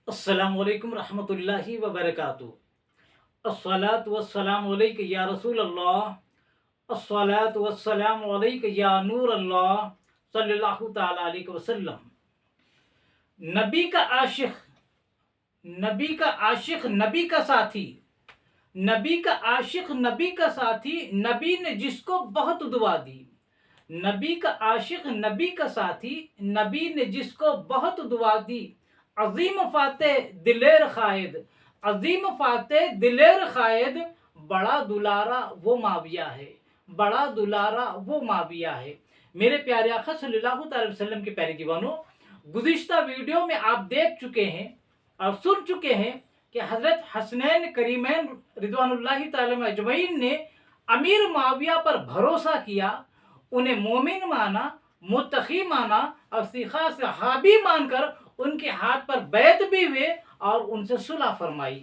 अस्सलामु अलैकुम रहमतुल्लाहि व बरकातुहू। अस्सलातु वस्सलामु अलैका या रसूल अल्लाह। अस्सलातु वस्सलामु अलैका या नूर अल्लाह सल्लल्लाहु ताला अलैहि वसल्लम। नबी का आशिक, नबी का आशिक, नबी का साथी, नबी का आशिक, नबी का साथी, नबी ने जिसको बहुत दुआ दी। नबी का आशिक, नबी का साथी, नबी ने जिसको बहुत दुआ दी। अजीम फाते दिलेर खायद, अजीम फाते दिलेर खायद, बड़ा दुलारा वो माविया है, बड़ा दुलारा वो माविया है। मेरे प्यारे आका सल्लल्लाहु अलैहि वसल्लम के प्यारे दीवानों, गुज़िश्ता वीडियो में आप देख चुके हैं और सुन चुके हैं कि हज़रत हसनैन करीमैन रिज़वानुल्लाहि ताला अजमईन ने अमीर माविया पर भरोसा किया, उन्हें मोमिन माना, मुत्तकी माना और सिखा सहाबी मानकर उनके हाथ पर बैत भी हुए और उनसे सुलह फरमाई।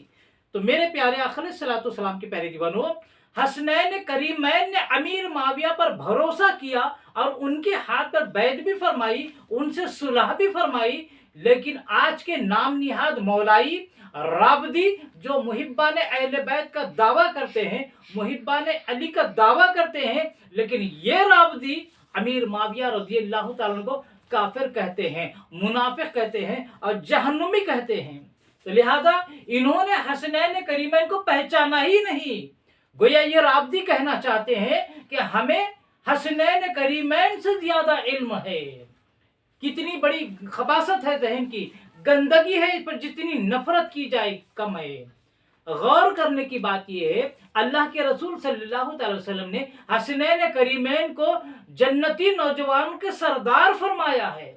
तो मेरे प्यारे आका अलैहिस्सलातु वस्सलाम के प्यारे दीवानों, हसनैन करीमैन ने अमीर माविया पर भरोसा किया और उनके हाथ पर बैत भी फरमाई, उनसे सुलह भी फरमाई। लेकिन आज के नाम निहाद मौलाई राबदी जो मुहिब्बान अहले बैत का दावा करते हैं, मुहिब्बान अली का दावा करते हैं, लेकिन ये राबदी अमीर माविया रज़ियल्लाहु ताला अन्हु को काफिर कहते हैं, मुनाफिक कहते हैं और जहन्नुमी कहते हैं। तो लिहाजा इन्होंने हसनैन करीमैन को पहचाना ही नहीं। गोया ये राबदी कहना चाहते हैं कि हमें हसनैन करीमैन से ज्यादा इल्म है। कितनी बड़ी खबासत है जहन की, गंदगी है, इस पर जितनी नफरत की जाए कम है। गौर करने की बात यह है, अल्लाह के रसूल सल्लल्लाहु अलैहि वसल्लम ने हसनैन करीमैन को जन्नती नौजवानों के सरदार फरमाया है।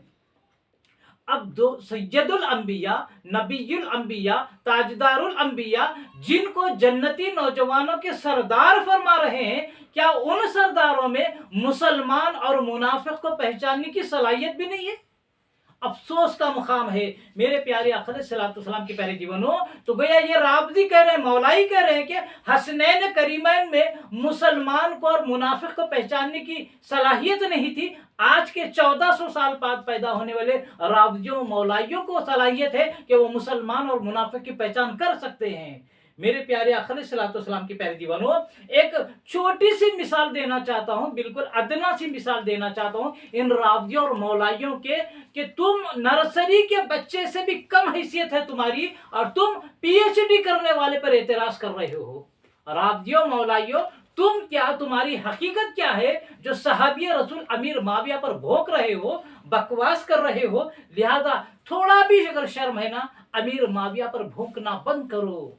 अब दो सैयदुल अंबिया, नबीयुल अंबिया, ताजदारुल अंबिया, जिनको जन्नती नौजवानों के सरदार फरमा रहे हैं, क्या उन सरदारों में मुसलमान और मुनाफिक को पहचानने की सलाहियत भी नहीं है? अफसोस का मुकाम है मेरे प्यारे आका अलैहिस्सलातु वस्सलाम के प्यारे जीवनों। तो गया ये राबदी कह रहे हैं, मौलाई कह रहे हैं कि हसनैन करीमैन में मुसलमान को और मुनाफिक को पहचानने की सलाहियत नहीं थी। आज के 1400 साल बाद पैदा होने वाले राबदियों मौलाइयों को सलाहियत है कि वो मुसलमान और मुनाफिक की पहचान कर सकते हैं। मेरे प्यारे आका अलैहिस्सलातु वस्सलाम के प्यारे दीवानों, एक छोटी सी मिसाल देना चाहता हूं, बिल्कुल अदना सी मिसाल देना चाहता हूं इन राबदियों और मौलाइयों के, कि तुम नर्सरी के बच्चे से भी कम हैसियत है तुम्हारी और तुम पीएचडी करने वाले पर एतराज कर रहे हो। राबदियों मौलाइयों, तुम क्या, तुम्हारी हकीकत क्या है जो सहाबी रसूल अमीर माविया पर भोंक रहे हो, बकवास कर रहे हो? लिहाजा थोड़ा भी अगर शर्म है ना, अमीर माविया पर भोंकना बंद करो।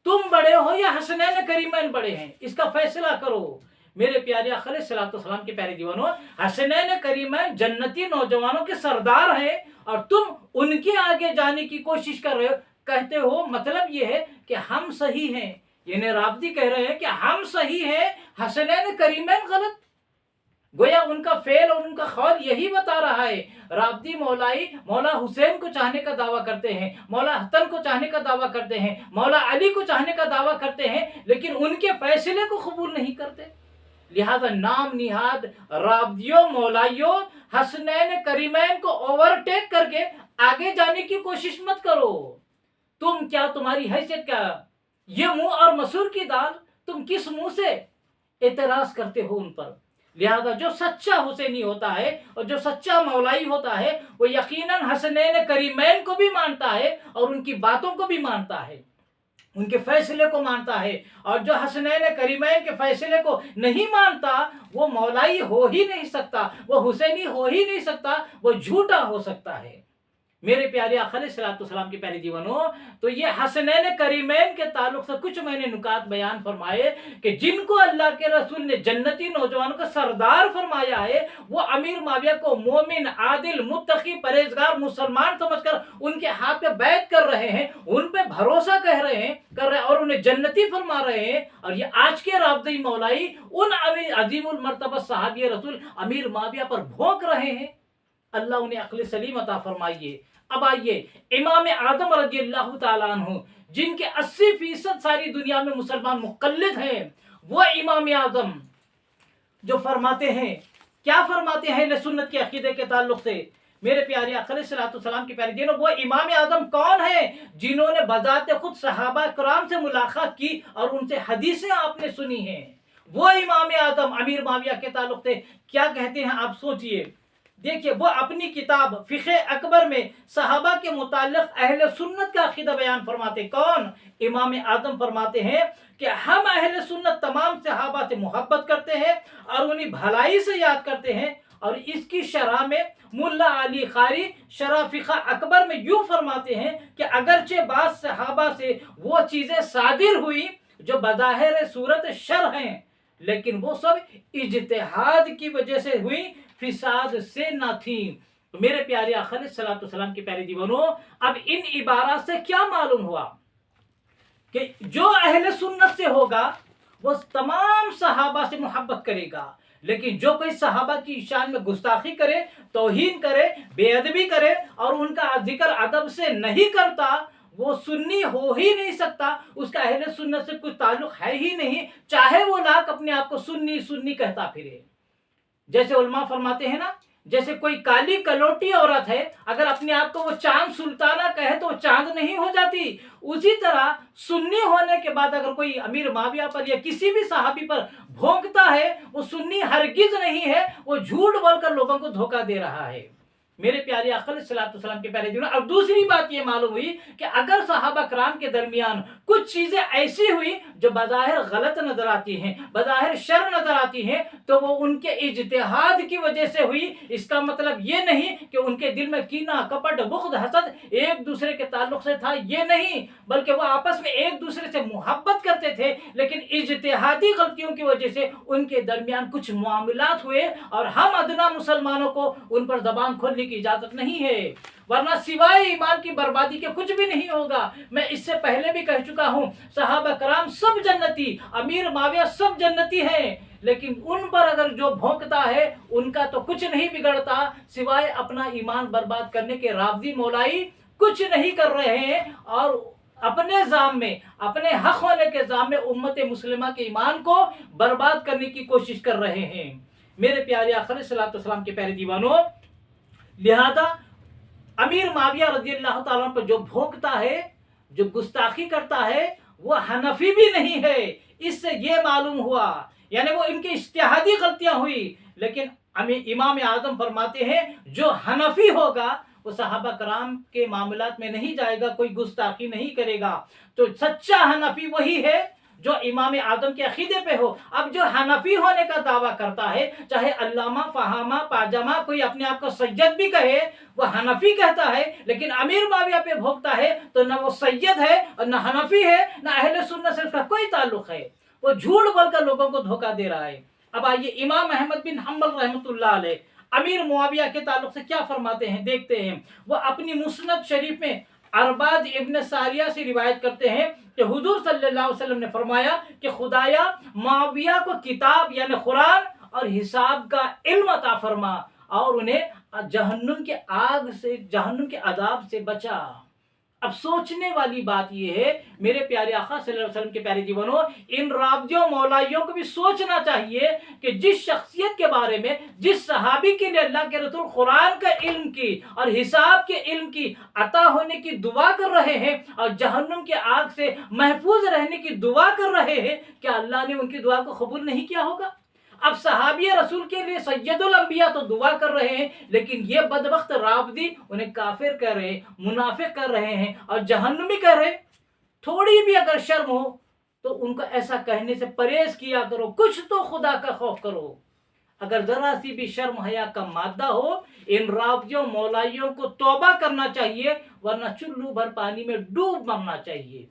तुम बड़े हो या हसनैन करीमैन बड़े हैं, इसका फैसला करो। मेरे प्यारे आका अलैहिस्सलातु वस्सलाम के प्यारे दीवानों, हसनैन करीमैन जन्नती नौजवानों के सरदार हैं और तुम उनके आगे जाने की कोशिश कर रहे हो, कहते हो। मतलब ये है कि हम सही हैं, यानी राबदी कह रहे हैं कि हम सही हैं, हसनैन करीमैन गलत। गोया उनका फेल और उनका खौल यही बता रहा है। राबदी मौलाई मौला हुसैन को चाहने का दावा करते हैं, मौला हसन को चाहने का दावा करते हैं, मौला अली को चाहने का दावा करते हैं, लेकिन उनके फैसले को कबूल नहीं करते। लिहाजा नाम निहाद राबदियों मौलाइयों, हसनैन करीमैन को ओवरटेक करके आगे जाने की कोशिश मत करो। तुम क्या, तुम्हारी हैसियत क्या? ये मुंह और मसूर की दाल, तुम किस मुंह से एतराज करते हो उन पर? लिहाजा जो सच्चा हुसैनी होता है और जो सच्चा मौलाई होता है, वो यकीनन हसनैन करीमैन को भी मानता है और उनकी बातों को भी मानता है, उनके फैसले को मानता है। और जो हसनैन करीमैन के फैसले को नहीं मानता, वो मौलाई हो ही नहीं सकता, वो हुसैनी हो ही नहीं सकता, वो झूठा हो सकता है। मेरे प्यारे आका अलैहिस्सलातु वस्सलाम के प्यारे दीवानों, तो ये हसनैन करीमैन के ताल्लुक से कुछ मैंने नुकात बयान फरमाए कि जिनको अल्लाह के रसूल ने जन्नती नौजवानों का सरदार फरमाया है, वो अमीर माविया को मोमिन, आदिल, मुत्तकी, परहेजगार, मुसलमान समझकर उनके हाथ पे बैत कर रहे हैं, उन पे भरोसा कर रहे हैं और उन्हें जन्नती फरमा रहे हैं। और ये आज के राबदी मौलाई उन अजीमुल मर्तबा सहाबी रसूल अमीर माविया पर भोंक रहे हैं। अल्लाह उन्हें अक्ल सलीम अता फरमाइए। अब आइए, इमाम आदम रज़ियल्लाहु ताला अन्हु, जिनके 80% सारी दुनिया में मुसलमान मुक़ल्लिद हैं, वो इमाम आदम जो फरमाते हैं, क्या फरमाते हैं अहले सुन्नत के अकीदे के ताल्लुक से मेरे प्यारे आका अलैहिस्सलाम के प्यारे दिनों, वो इमाम आजम कौन है जिन्होंने बजाते खुद सहाबा कराम से मुलाकात की और उनसे हदीसें आपने सुनी हैं। वो इमाम आजम अमीर मुआविया के ताल्लुक से क्या कहते हैं आप सोचिए। देखिए, वो अपनी किताब फिक़े अकबर में सहाबा के मुताल्लिक़ अहले सुन्नत का अक़ीदा बयान फरमाते। कौन? इमाम आज़म फरमाते हैं कि हम अहले सुन्नत तमाम सहाबा से मोहब्बत करते हैं और उन्हें भलाई से याद करते हैं। और इसकी शरह में मुल्ला अली कारी शरह फिक़े अकबर में यूँ फरमाते हैं कि अगरचे बाज़ सहाबा से वो चीज़ें सादिर हुई जो बज़ाहिर सूरत शर हैं, लेकिन वो सब इज्तिहाद की वजह से हुई, फिसाद से ना थी। तो मेरे प्यारे आका अलैहिस्सलाम के प्यारे दीवानों, अब इन इबारात से क्या मालूम हुआ कि जो अहले सुन्नत से होगा वो तमाम सहाबा से मोहब्बत करेगा, लेकिन जो कोई सहाबा की शान में गुस्ताखी करे, तौहीन करे, बेअदबी करे और उनका जिक्र अदब से नहीं करता, वो सुन्नी हो ही नहीं सकता, उसका अहले सुन्नत से कोई ताल्लुक है ही नहीं, चाहे वो लाख अपने आप को सुन्नी सुन्नी कहता फिरे। जैसे उलमा फरमाते हैं ना, जैसे कोई काली कलोटी औरत है, अगर अपने आप को वो चांद सुल्ताना कहे तो वो चांद नहीं हो जाती। उसी तरह सुन्नी होने के बाद अगर कोई अमीर मुआविया पर या किसी भी सहाबी पर भोंकता है, वो सुन्नी हरगिज नहीं है, वो झूठ बोलकर लोगों को धोखा दे रहा है। मेरे प्यारे आका अलैहिस्सलाम के प्यारे दिनों, अब दूसरी बात ये मालूम हुई कि अगर सहाबा कराम के दरमियान कुछ चीजें ऐसी हुई जो बज़ाहिर गलत नजर आती हैं, बज़ाहिर शर नजर आती हैं, तो वो उनके इज्तिहाद की वजह से हुई। इसका मतलब ये नहीं कि उनके दिल में कीना, कपट, बुग़्ज़, हसद एक दूसरे के ताल्लुक से था, ये नहीं, बल्कि वो आपस में एक दूसरे से मोहब्बत करते थे, लेकिन इज्तिहादी गलतियों की वजह से उनके दरमियान कुछ मामलात हुए और हम अदना मुसलमानों को उन पर ज़बान खोलने की इजाजत नहीं है, वरना सिवाय ईमान की बर्बादी के कुछ भी नहीं होगा। मैं इससे पहले भी कह चुका हूं, सहाबा कराम सब जन्नती, अमीर मुआविया सब जन्नती हैं, लेकिन उन पर अगर जो भौंकता है उनका तो कुछ नहीं बिगड़ता, सिवाय अपना ईमान बर्बाद करने के। रावजी मौलाई कुछ नहीं कर रहे हैं और अपने जाम में, अपने हक होने के जाम में उम्मत मुस्लिमा के ईमान को बर्बाद करने की कोशिश कर रहे हैं। मेरे प्यारे आका अलैहिस्सलाम के प्यारे दीवानों, लिहाजा अमीर मुआविया रज़ियल्लाहु ताला पर जो भोंकता है, जो गुस्ताखी करता है, वो हनफी भी नहीं है। इससे ये मालूम हुआ, यानी वो इनकी इज्तिहादी गलतियां हुई, लेकिन इमाम आज़म फरमाते हैं जो हनफी होगा वो सहाबा कराम के मामलात में नहीं जाएगा, कोई गुस्ताखी नहीं करेगा। तो सच्चा हनफी वही है जो इमाम आज़म के अकीदे पे हो। अब जो हनफी होने का दावा करता है, चाहे अल्लामा, फहामा, पाजामा, कोई अपने आप को सैयद भी कहे, वो हनफी कहता है, लेकिन अमीर मुआविया पे भोगता है, तो न वो सैयद है और न हनफी है, न अहले सुन्नत से उसका कोई ताल्लुक है। वो झूठ बोलकर लोगों को धोखा दे रहा है। अब आइए इमाम अहमद बिन हम्बल रहमतुल्लाह अलैह अमीर मुआविया के ताल्लुक से क्या फरमाते हैं, देखते हैं। वो अपनी मुस्नद शरीफ में अरबाज इब्न सारिया से रिवायत करते हैं कि हुजूर सल्लल्लाहु अलैहि वसल्लम ने फरमाया कि खुदाया मुआविया को किताब यानी कुरान और हिसाब का इल्म अता फरमा और उन्हें जहन्नुम के आग से, जहन्नुम के अजाब से बचा। अब सोचने वाली बात यह है मेरे प्यारे आका सल्लल्लाहु अलैहि वसल्लम के प्यारे जीवनों, इन रावजियों मौलाइयों को भी सोचना चाहिए कि जिस शख्सियत के बारे में, जिस सहाबी के लिए अल्लाह के रसूल कुरान का इल्म की और हिसाब के इल्म की अता होने की दुआ कर रहे हैं और जहन्नुम के आग से महफूज रहने की दुआ कर रहे हैं, क्या अल्लाह ने उनकी दुआ को कबूल नहीं किया होगा? अब सहाबी रसूल के लिए सैयदुल अंबिया तो दुआ कर रहे हैं, लेकिन ये बदबख्त रावदी उन्हें काफिर कर रहे हैं, मुनाफिक कर रहे हैं और जहन्नुमी कर रहे हैं। थोड़ी भी अगर शर्म हो तो उनको ऐसा कहने से परहेज किया करो, कुछ तो खुदा का खौफ करो। अगर जरा सी भी शर्म हया का मादा हो, इन रावजियों मौलाइयों को तौबा करना चाहिए, वरना चुल्लू भर पानी में डूब मरना चाहिए।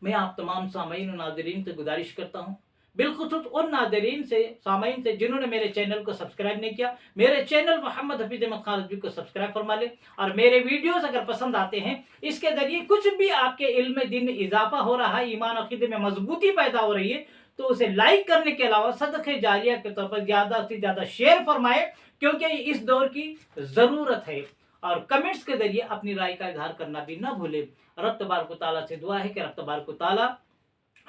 मैं आप तमाम सामीन और नाज़रीन से गुजारिश करता हूँ, बिलखुसूस उन नाज़रीन से, सामीन से जिन्होंने मेरे चैनल को सब्सक्राइब नहीं किया, मेरे चैनल मोहम्मद हफीज़ अहमद खान रज़वी को सब्सक्राइब फरमा ले। और मेरे वीडियोस अगर पसंद आते हैं, इसके ज़रिए कुछ भी आपके इल्म दीन में इजाफा हो रहा है, ईमान अक़ीदे में मजबूती पैदा हो रही है, तो उसे लाइक करने के अलावा सदक़े जारिया के तौर पर ज़्यादा से ज़्यादा शेयर फरमाए, क्योंकि इस दौर की ज़रूरत है। और कमेंट्स के ज़रिए अपनी राय का इजहार करना भी ना भूले। रब तबारक व तआला से दुआ है कि रब तबारक व तआला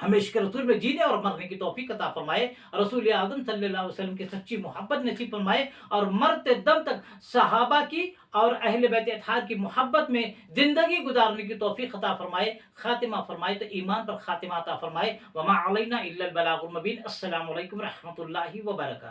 ہمیں عشق رسول میں جینے اور مرنے کی توفیق عطا فرمائے، رسول اعظم صلی اللہ علیہ وسلم کی سچی محبت نصیب فرمائے، اور مرتے دم تک صحابہ کی اور اہل بیت اطہار کی محبت میں زندگی گزارنے کی توفیق عطا فرمائے، خاتمہ فرمائے تو ایمان پر خاتمہ عطا فرمائے۔ وما علینا الا البلاغ المبین۔ السلام علیکم رحمۃ اللہ وبرکاتہ۔